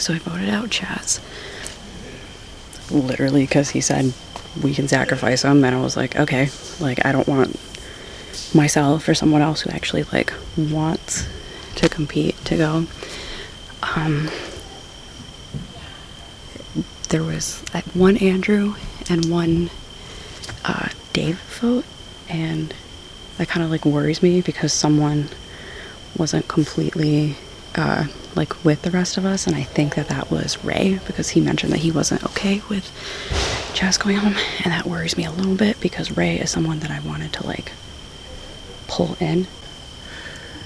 So I voted out Chaz. Literally because he said we can sacrifice him, and I was like, okay, like I don't want myself or someone else who actually like wants to compete to go. There was one Andrew and one Dave vote, and that kind of like worries me because someone wasn't completely like with the rest of us, and I think that was Ray, because he mentioned that he wasn't okay with Chaz going home, and that worries me a little bit because Ray is someone that I wanted to like pull in.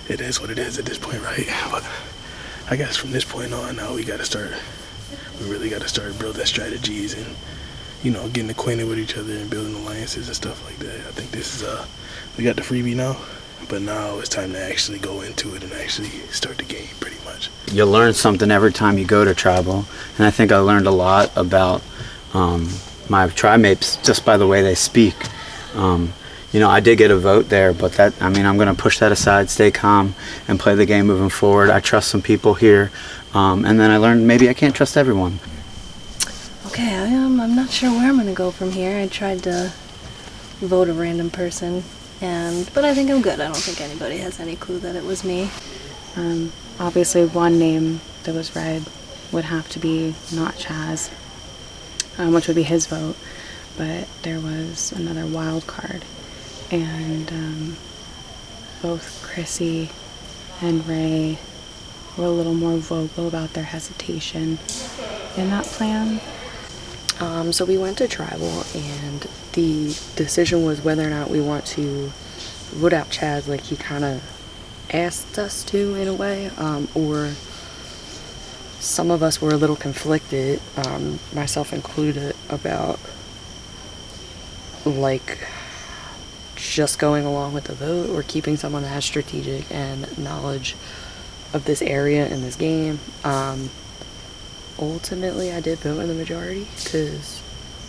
It is what it is at this point, right? But I guess from this point on, now we really got to start building strategies and, you know, getting acquainted with each other and building alliances and stuff like that. I think this is, we got the freebie now, but now it's time to actually go into it and actually start the game pretty much. You learn something every time you go to tribal, and I think I learned a lot about my tribe mates just by the way they speak. You know, I did get a vote there, but that, I mean, I'm going to push that aside, stay calm, and play the game moving forward. I trust some people here, and then I learned maybe I can't trust everyone. Okay, I'm not sure where I'm going to go from here. I tried to vote a random person, but I think I'm good. I don't think anybody has any clue that it was me. Obviously one name that was read would have to be not Chaz, which would be his vote, but there was another wild card. And both Chrissy and Ray were a little more vocal about their hesitation in that plan. So we went to tribal, and the decision was whether or not we want to vote out Chaz like he kind of asked us to in a way, or some of us were a little conflicted, myself included, about like just going along with the vote or keeping someone that has strategic and knowledge of this area and this game. Ultimately, I did vote in the majority because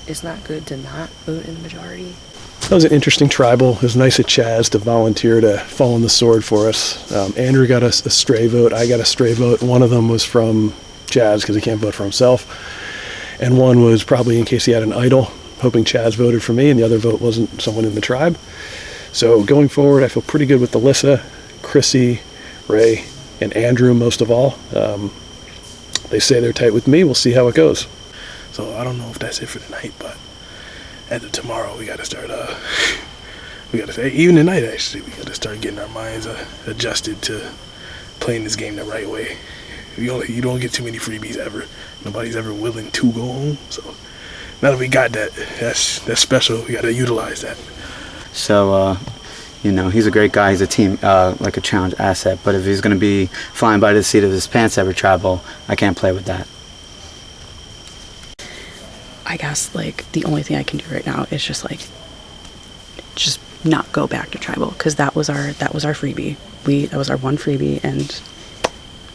it's not good to not vote in the majority. That was an interesting tribal. It was nice of Chaz to volunteer to fall on the sword for us. Andrew got a stray vote. I got a stray vote. One of them was from Chaz because he can't vote for himself. And one was probably in case he had an idol, hoping Chaz voted for me, and the other vote wasn't someone in the tribe. So going forward, I feel pretty good with Alyssa, Chrissy, Ray, and Andrew most of all. They say they're tight with me. We'll see how it goes. So I don't know if that's it for tonight, but as of tomorrow, we got to start, we got to say, even tonight actually, we got to start getting our minds adjusted to playing this game the right way. You don't get too many freebies ever. Nobody's ever willing to go home. So now that we got that, that's special. We got to utilize that. So, you know, he's a great guy. He's a team, like a challenge asset. But if he's going to be flying by the seat of his pants every tribal, I can't play with that. I guess like the only thing I can do right now is just not go back to tribal, because that was our freebie. That was our one freebie, and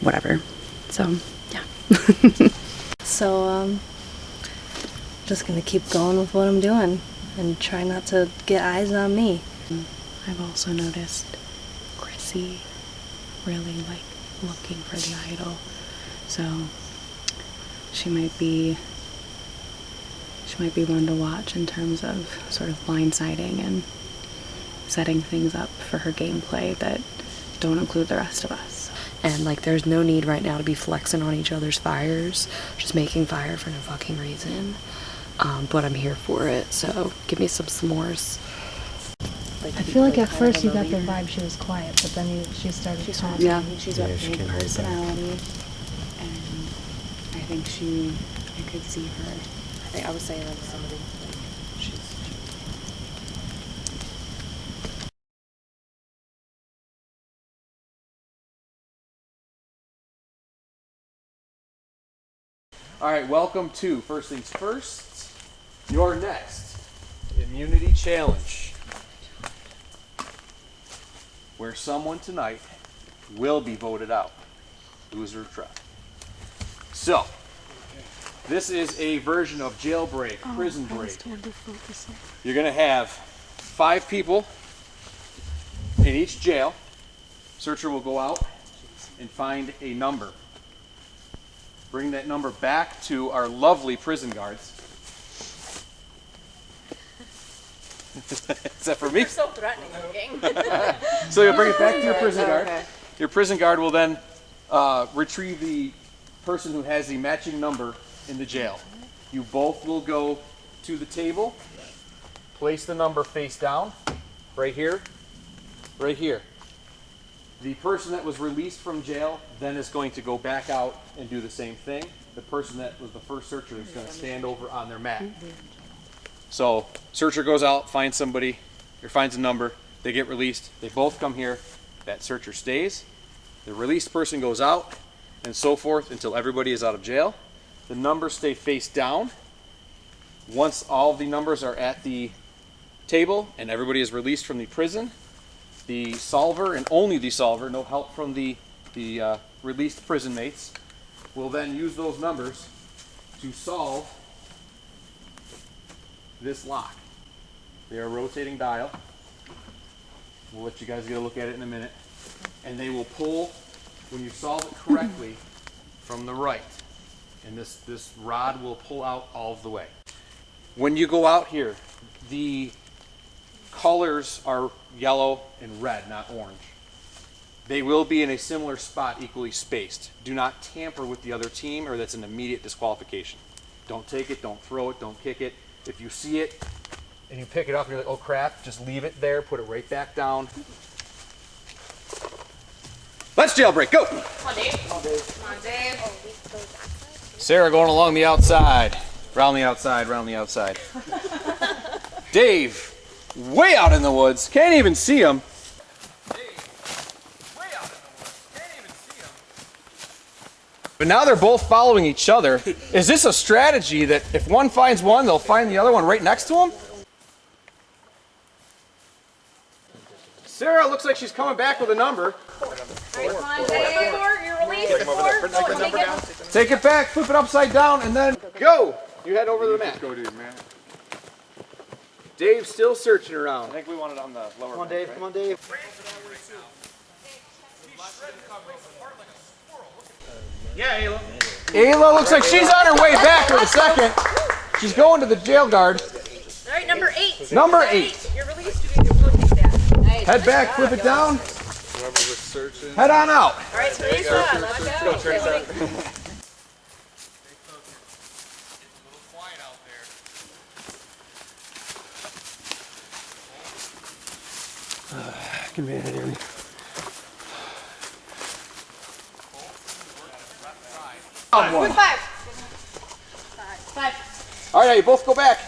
whatever. So yeah. So just gonna keep going with what I'm doing and try not to get eyes on me. I've also noticed Chrissy really like looking for the idol, so she might be one to watch in terms of sort of blindsiding and setting things up for her gameplay that don't include the rest of us. And like, there's no need right now to be flexing on each other's fires, just making fire for no fucking reason. But I'm here for it, so give me some s'mores. I feel like at first you got the vibe she was quiet, but then she started talking. Yeah, she's got a big personality, and I think I could see her. I was saying that to somebody. All right, welcome to First Things First, your next immunity challenge, where someone tonight will be voted out, loser tribe. So, this is a version of jailbreak, prison break. You're going to have 5 people in each jail. Searcher will go out and find a number. Bring that number back to our lovely prison guards. Is that for me? You're so threatening looking. So you'll bring it back to your prison guard. Your prison guard will then retrieve the person who has the matching number in the jail. You both will go to the table, place the number face down, right here, right here. The person that was released from jail then is going to go back out and do the same thing. The person that was the first searcher is going to stand over on their mat. So searcher goes out, finds somebody, or finds a number, they get released, they both come here, that searcher stays, the released person goes out, and so forth until everybody is out of jail. The numbers stay face down. Once all of the numbers are at the table and everybody is released from the prison, the solver, and only the solver, no help from the released prison mates, will then use those numbers to solve this lock. They are a rotating dial. We'll let you guys get a look at it in a minute. And they will pull, when you solve it correctly, from the right. And this rod will pull out all of the way. When you go out here, the colors are yellow and red, not orange. They will be in a similar spot, equally spaced. Do not tamper with the other team, or that's an immediate disqualification. Don't take it, don't throw it, don't kick it. If you see it and you pick it up and you're like, oh crap, just leave it there, put it right back down. Let's jailbreak, go! Come on, Dave. Come on, Dave. Sarah going along the outside. Round the outside, round the outside. Dave, way out in the woods, can't even see him. But now they're both following each other. Is this a strategy that if one finds one, they'll find the other one right next to him? Sarah looks like she's coming back with a number. All right, come on, Dave. You're released. Take it back, flip it upside down, and then go. You head over to the mat. Go, dude, man. Dave's still searching around. I think we want it on the lower. Come on, Dave. Come on, Dave. Yeah, Ayla. Ayla looks like she's on her way back in a second. She's going to the jail guard. All right, number 8. Number 8. You're released. You can go take that. Nice. Head back, flip it down. Whoever was searching. Head on out. All right, Teresa, let's go. Can be here. One. 5. All right, now you both go back.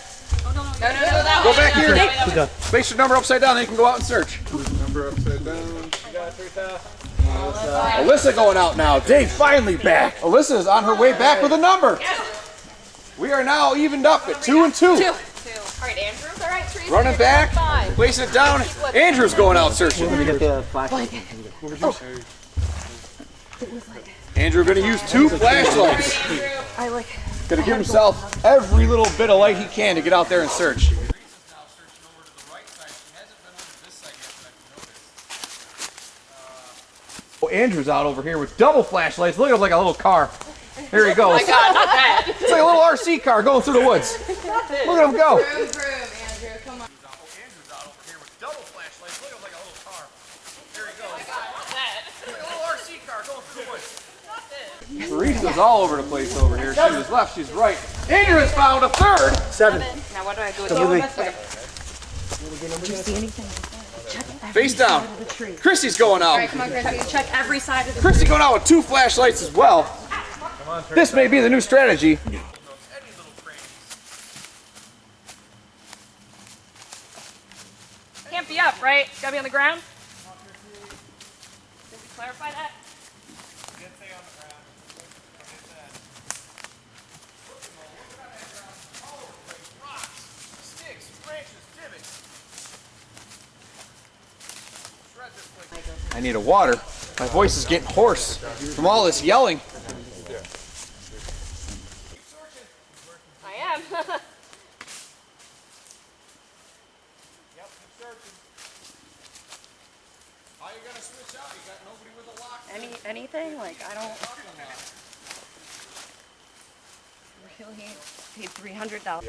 No, Go back here. Place your number upside down, then you can go out and search. Number upside down. Alyssa going out now. Dave finally back. Alyssa is on her way back with a number. We are now evened up at 2 and 2. 2. All right, Andrew. All right, Teresa. Running back, 5. placing it down. Andrew's going out searching. Let me get the flashlight. Andrew going to use 2 flashlights. Going to give himself every little bit of light he can to get out there and search. Oh, Andrew's out over here with double flashlights. Look at him like a little car. Here he goes. Oh my God, not that. It's like a little RC car going through the woods. Look at him go. Andrew, come on. Andrew's out over here with double flashlights. Look at him like a little car. Here he goes. Like a little RC car going through the woods. Teresa's all over the place over here. She was left, she's right. Andrew has found a 3rd. 7. Now what do I go Come to? Face down. Chrissy's going All right, out. come on, Chrissy. Check every side of the Chrissy going out with 2 flashlights as well. This may be the new strategy. Can't be up, right? It's gotta be on the ground. Did we clarify that? I need a water. My voice is getting hoarse from all this yelling. I am. How you gonna switch out? You got nobody with a lock. Anything? Like, I don't. Paid $300.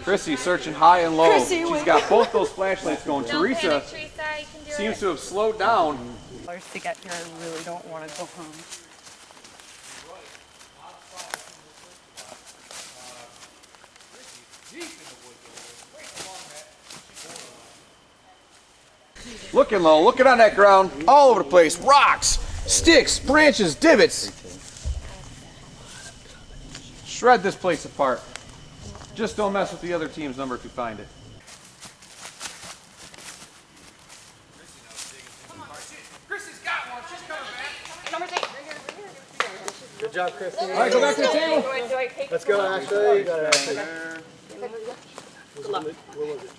Chrissy searching high and low. She's got both those flashlights going. Teresa seems to have slowed down. To get here, I really don't want to go home. Looking low, looking on that ground, all over the place. Rocks, sticks, branches, divots. Shred this place apart. Just don't mess with the other team's number if you find it. Chrissy's got one. She's coming back. Number 8. Good job, Christy. All right, go back to the table. Do I take Let's go, Ashley. You got it, Ashley. Good luck. What was it?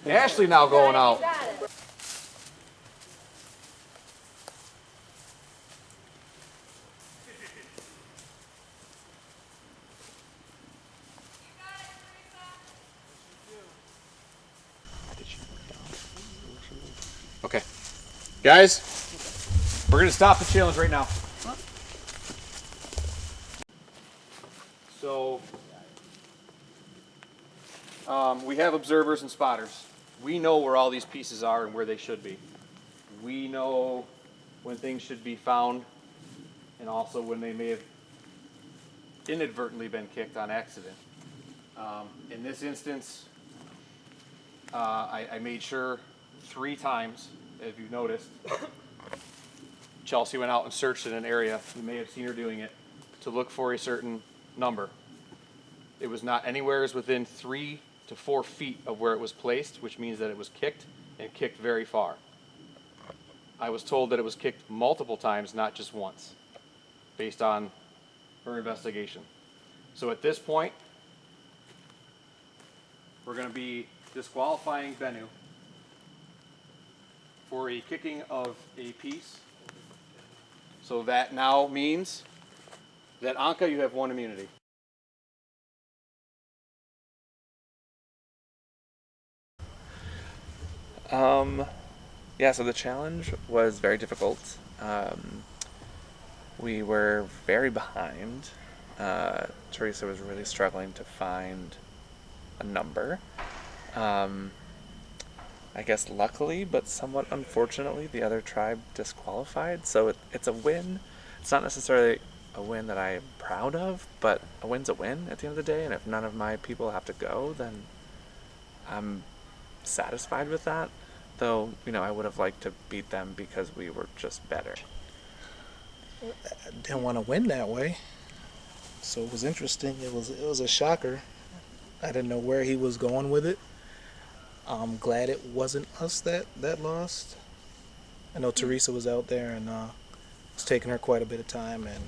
Ashley now going out. Okay. Guys, we're going to stop the challenge right now. So, we have observers and spotters. We know where all these pieces are and where they should be. We know when things should be found and also when they may have inadvertently been kicked on accident. In this instance, I made sure 3 times, if you've noticed, Chelsea went out and searched in an area, you may have seen her doing it, to look for a certain number. It was not anywhere within 3 to 4 feet of where it was placed, which means that it was kicked and kicked very far. I was told that it was kicked multiple times, not just once, based on her investigation. So at this point, we're going to be disqualifying Bennu for a kicking of a piece. So that now means that Anka, you have 1 immunity. Yeah, so the challenge was very difficult. We were very behind. Teresa was really struggling to find a number. I guess luckily, but somewhat unfortunately, the other tribe disqualified. So it's a win. It's not necessarily a win that I am proud of, but a win's a win at the end of the day. And if none of my people have to go, then I'm satisfied with that. Though, you know, I would have liked to beat them because we were just better. I didn't want to win that way, so it was interesting. It was a shocker. I didn't know where he was going with it. I'm glad it wasn't us that lost. I know Teresa was out there and it's taking her quite a bit of time, and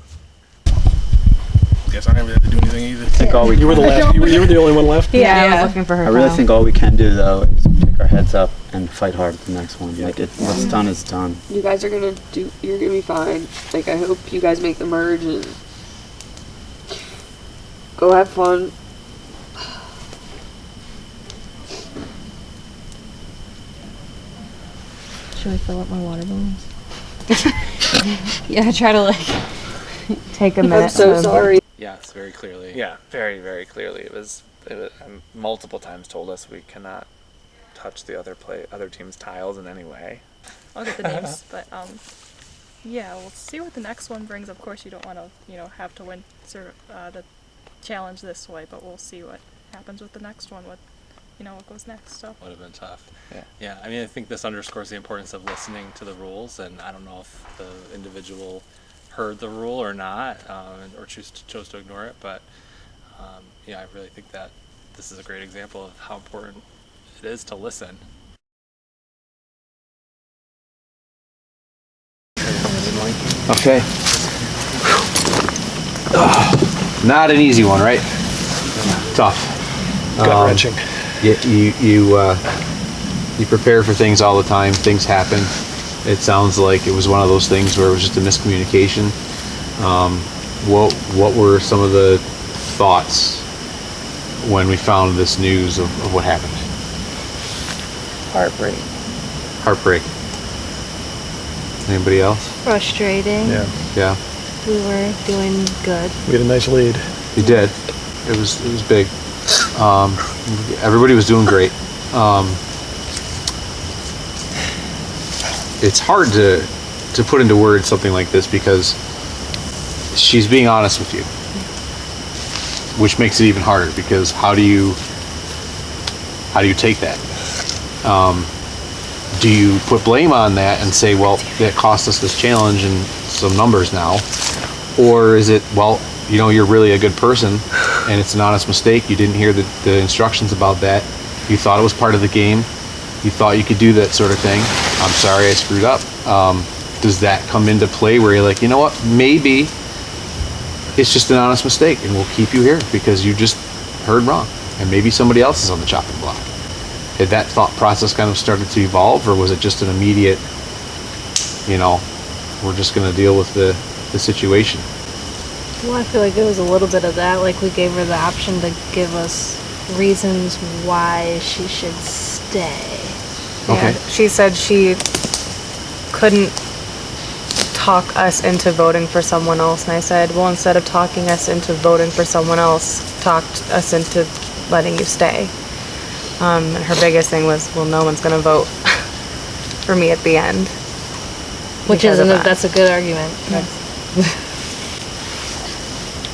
Guess I never had to do anything either. I think all we You were the last. You were the only one left. Yeah, I was looking for her. I really think all we can do though is pick our heads up and fight hard at the next one. Like what's done is done. You guys are gonna do. You're gonna be fine. Like I hope you guys make the merge and go have fun. Should I fill up my water balloons? Yeah, try to like take a minute. I'm so sorry. Yes, very clearly. Yeah, very, very clearly. It was multiple times told us we cannot touch the other team's tiles in any way. I'll get the names, but yeah, we'll see what the next one brings. Of course, you don't want to, have to win the challenge this way, but we'll see what happens with the next one. What goes next. So would have been tough. Yeah. I mean, I think this underscores the importance of listening to the rules, and I don't know if the individual heard the rule or not, or chose to ignore it, but yeah, I really think that this is a great example of how important it is to listen. Okay. Not an easy one, right? Tough. Gut wrenching. You prepare for things all the time. Things happen. It sounds like it was one of those things where it was just a miscommunication. What were some of the thoughts when we found this news of what happened? Heartbreak. Heartbreak. Anybody else? Frustrating. Yeah. We were doing good. We had a nice lead. You did. It was big. Everybody was doing great. It's hard to put into words something like this because she's being honest with you, which makes it even harder because how do you take that? Do you put blame on that and say, well, that cost us this challenge and some numbers now? Or is it, well, you're really a good person and it's an honest mistake. You didn't hear the instructions about that. You thought it was part of the game. You thought you could do that sort of thing. I'm sorry I screwed up. Does that come into play where you're like, you know what, maybe it's just an honest mistake and we'll keep you here because you just heard wrong and maybe somebody else is on the chopping block? Had that thought process kind of started to evolve, or was it just an immediate, we're just going to deal with the situation? Well, I feel like it was a little bit of that. Like, we gave her the option to give us reasons why she should stay. Okay. And she said she couldn't talk us into voting for someone else. And I said, well, instead of talking us into voting for someone else, talked us into letting you stay. And her biggest thing was, well, no one's going to vote for me at the end. Which that's a good argument.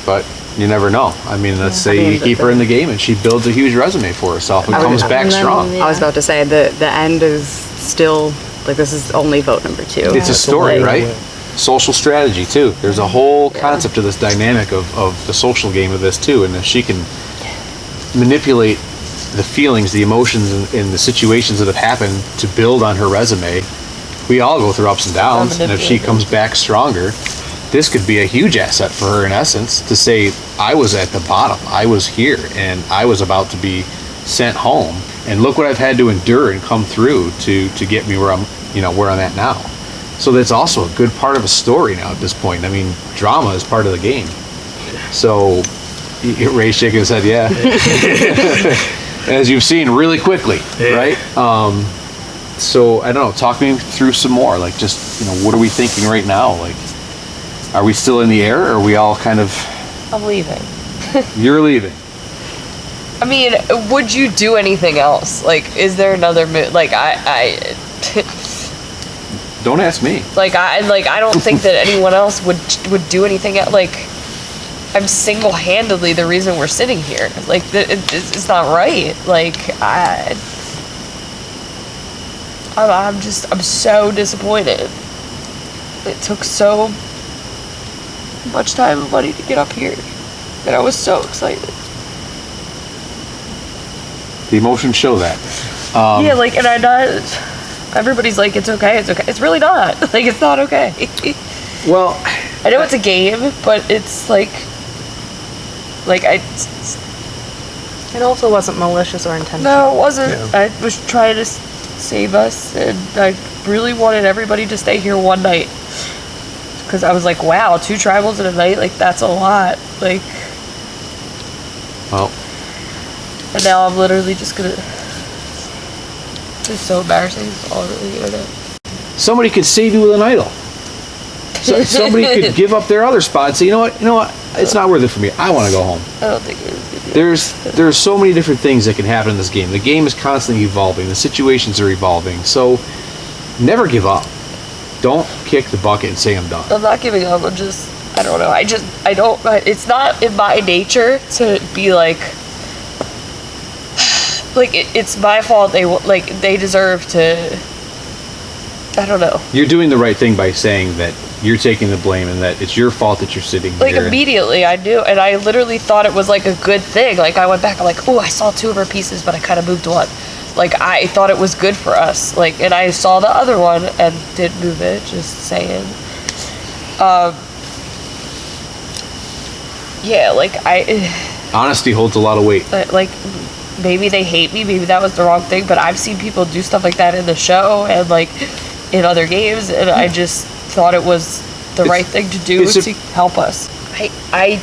But you never know. I mean, let's say you keep her in the game and she builds a huge resume for herself and comes back strong. I was about to say, the end is still, like, this is only vote number 2. It's a story, right? Social strategy, too. There's a whole concept to this dynamic of the social game of this, too. And if she can manipulate the feelings, the emotions, and the situations that have happened to build on her resume, we all go through ups and downs. And if she comes back stronger, this could be a huge asset for her in essence to say, I was at the bottom, I was here, and I was about to be sent home. And look what I've had to endure and come through to get me where I'm at now. So that's also a good part of a story now at this point. I mean, drama is part of the game. So Ray's shaking his head, yeah. As you've seen really quickly, right? So I don't know, talk me through some more. Like, just, what are we thinking right now? Like, are we still in the air, or are we all kind of... I'm leaving. You're leaving. I mean, would you do anything else? Like, is there another like I Don't ask me. I don't think that anyone else would do anything else. Like, I'm single-handedly the reason we're sitting here. Like, it's not right. Like, I'm so disappointed. It took so much time and money to get up here, and I was so excited. The emotions show that. Yeah, like, and I'm not. Everybody's like, it's okay, it's okay. It's really not. Like, it's not okay. Well, I know it's a game, but it's like It also wasn't malicious or intentional. No, it wasn't. Yeah. I was trying to save us, and I really wanted everybody to stay here one night. Because I was like, wow, 2 tribals in a night? Like, that's a lot. Like... Well... And now I'm literally just gonna... It's so embarrassing. It's all over the internet. Somebody could save you with an idol. Somebody could give up their other spot and say, you know what? It's not worth it for me. I want to go home. I don't think it would be. There's so many different things that can happen in this game. The game is constantly evolving. The situations are evolving. So never give up. Don't kick the bucket and say I'm done. I'm not giving up. I'm just, I don't know. I don't, it's not in my nature to be like it's my fault. They deserve to, I don't know. You're doing the right thing by saying that you're taking the blame and that it's your fault that you're sitting here. Like, immediately I knew, and I literally thought it was like a good thing. Like, I went back, I'm like, oh, I saw 2 of her pieces, but I kind of moved one. Like, I thought it was good for us. Like, and I saw the other one and didn't move it, just saying. Yeah, like, honesty holds a lot of weight. Like, maybe they hate me, maybe that was the wrong thing, but I've seen people do stuff like that in the show and, like, in other games, and I just thought it was the right thing to do to help us. I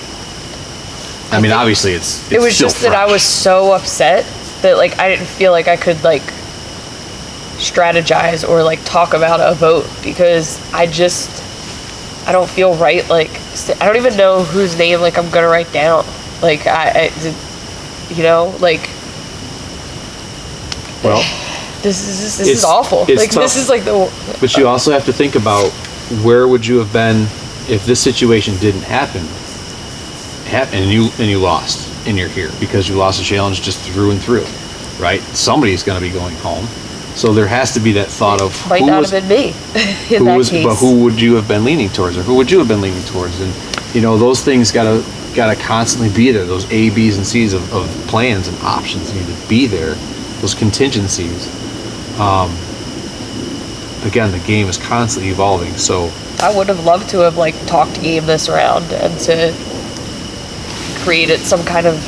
mean, obviously, it's it was still just fresh. that I was so upset that, like, I didn't feel like I could, like, strategize or, like, talk about a vote because I don't feel right, like, I don't even know whose name like I'm gonna write down. Like you know, like. Well, this is awful. It's like tough. this is like the. But you also have to think about where would you have been if this situation didn't happen, and you lost, and you're here because you lost a challenge just through and through, right? Somebody's going to be going home, so there has to be that thought of Might not have been me in that case. But who would you have been leaning towards, or who would you have been leaning towards? And those things gotta constantly be there. Those A, B's, and C's of plans and options need to be there. Those contingencies. Again, the game is constantly evolving, so I would have loved to have like talked game this round and to created some kind of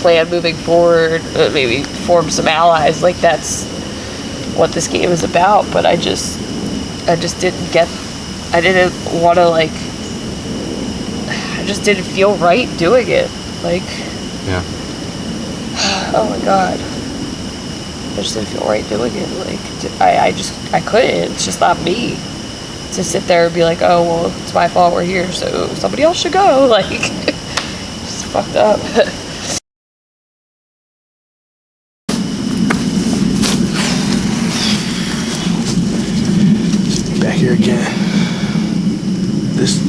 plan moving forward, maybe form some allies. Like that's what this game is about. But I just didn't want to like. I just didn't feel right doing it. Like. Yeah. Oh my god. I just didn't feel right doing it. Like, I couldn't. It's just not me. To sit there and be like, oh, well, it's my fault we're here, so somebody else should go. Like, just fucked up. Back here again. This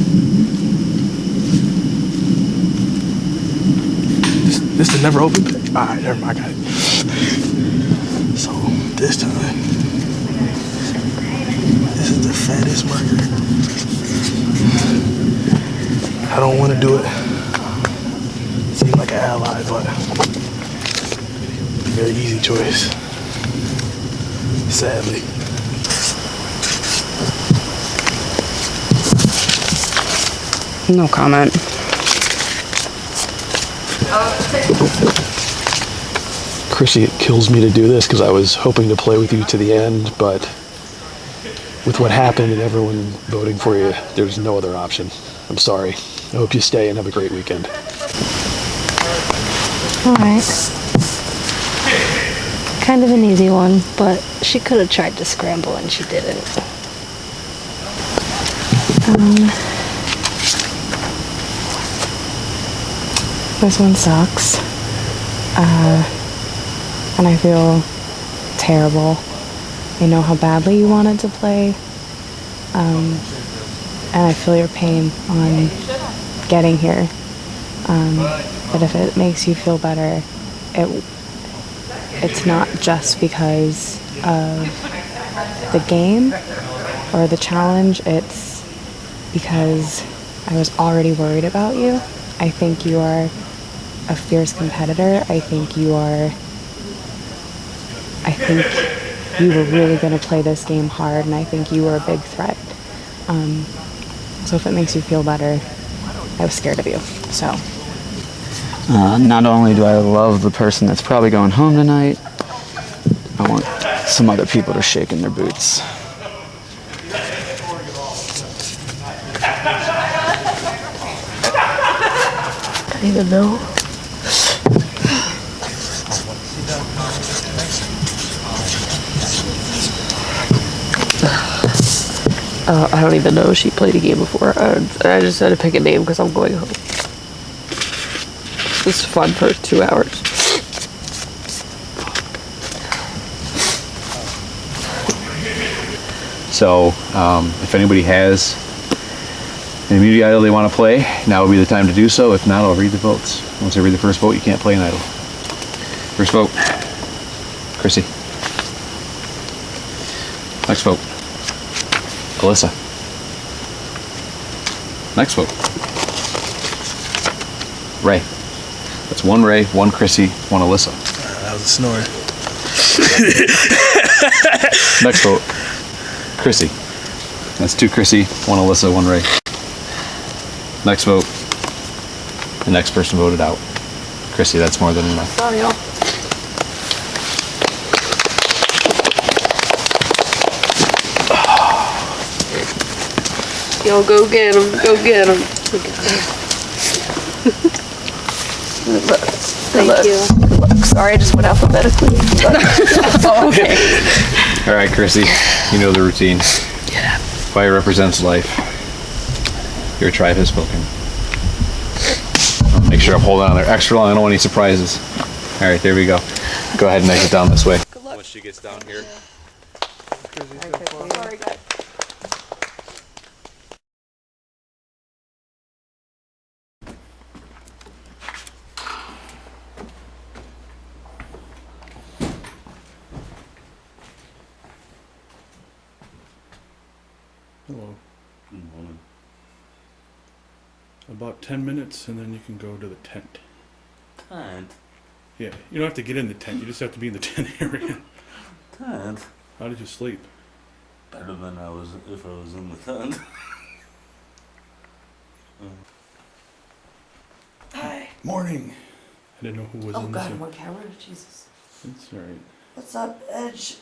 the never open pit. Alright, never mind, I got it. So this time, this is the fattest marker. I don't want to do it. Seem like an ally, but very easy choice. Sadly. No comment. Chrissy, it kills me to do this because I was hoping to play with you to the end, but with what happened and everyone voting for you, there's no other option. I'm sorry. I hope you stay and have a great weekend. Alright. Kind of an easy one, but she could have tried to scramble and she didn't. This one sucks. And I feel terrible. I know how badly you wanted to play. And I feel your pain on getting here. But if it makes you feel better, it's not just because of the game or the challenge. It's because I was already worried about you. I think you are a fierce competitor. I think you were really going to play this game hard, and I think you were a big threat. So if it makes you feel better, I was scared of you. So. Not only do I love the person that's probably going home tonight, I want some other people to shake in their boots. I don't even know. I don't even know if she played a game before. I just had to pick a name because I'm going home. This is fun for 2 hours. So, if anybody has an immunity idol they want to play, now would be the time to do so. If not, I'll read the votes. Once I read the first vote, you can't play an idol. First vote, Chrissy. Next vote, Alyssa. Next vote, Ray. That's one Ray, one Chrissy, one Alyssa. That was a snore. Next vote, Chrissy. That's two Chrissy, one Alyssa, one Ray. Next vote, the next person voted out. Chrissy, that's more than enough. Sorry, y'all. Yo, go get him. Go get him. Thank you. Sorry, I just went alphabetically. Oh, okay. All right, Chrissy, you know the routine. Yeah. Fire represents life. Your tribe has spoken. I'll make sure I'm holding on there extra long. I don't want any surprises. All right, there we go. Go ahead and exit down this way. Good luck. Once she gets down here. Sorry, guys. Hello. Good morning. About 10 minutes and then you can go to the tent. Tent? Yeah, you don't have to get in the tent, you just have to be in the tent area. Tent? How did you sleep? Better than I was if I was in the tent. Hi. Morning. I didn't know who was Oh in God, this. I'm on camera. Jesus. That's alright. What's up, Edge?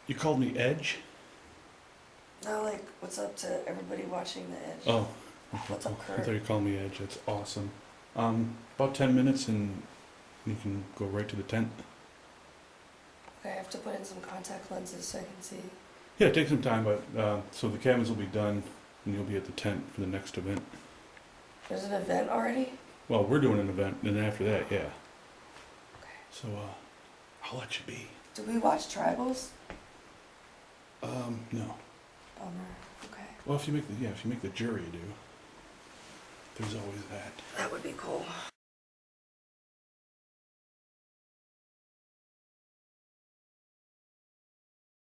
You called me Edge? No, like, what's up to everybody watching the Edge? Oh. What's up, I Kurt? thought you called me Edge, that's awesome. About 10 minutes and you can go right to the tent. Okay, I have to put in some contact lenses so I can see. Yeah, take some time, but so the cabins will be done and you'll be at the tent for the next event. There's an event already? Well, we're doing an event, and then after that, yeah. So, I'll let you be. Do we watch Tribals? No. Bummer. Okay. Well, if you make the jury do. There's always that. That would be cool.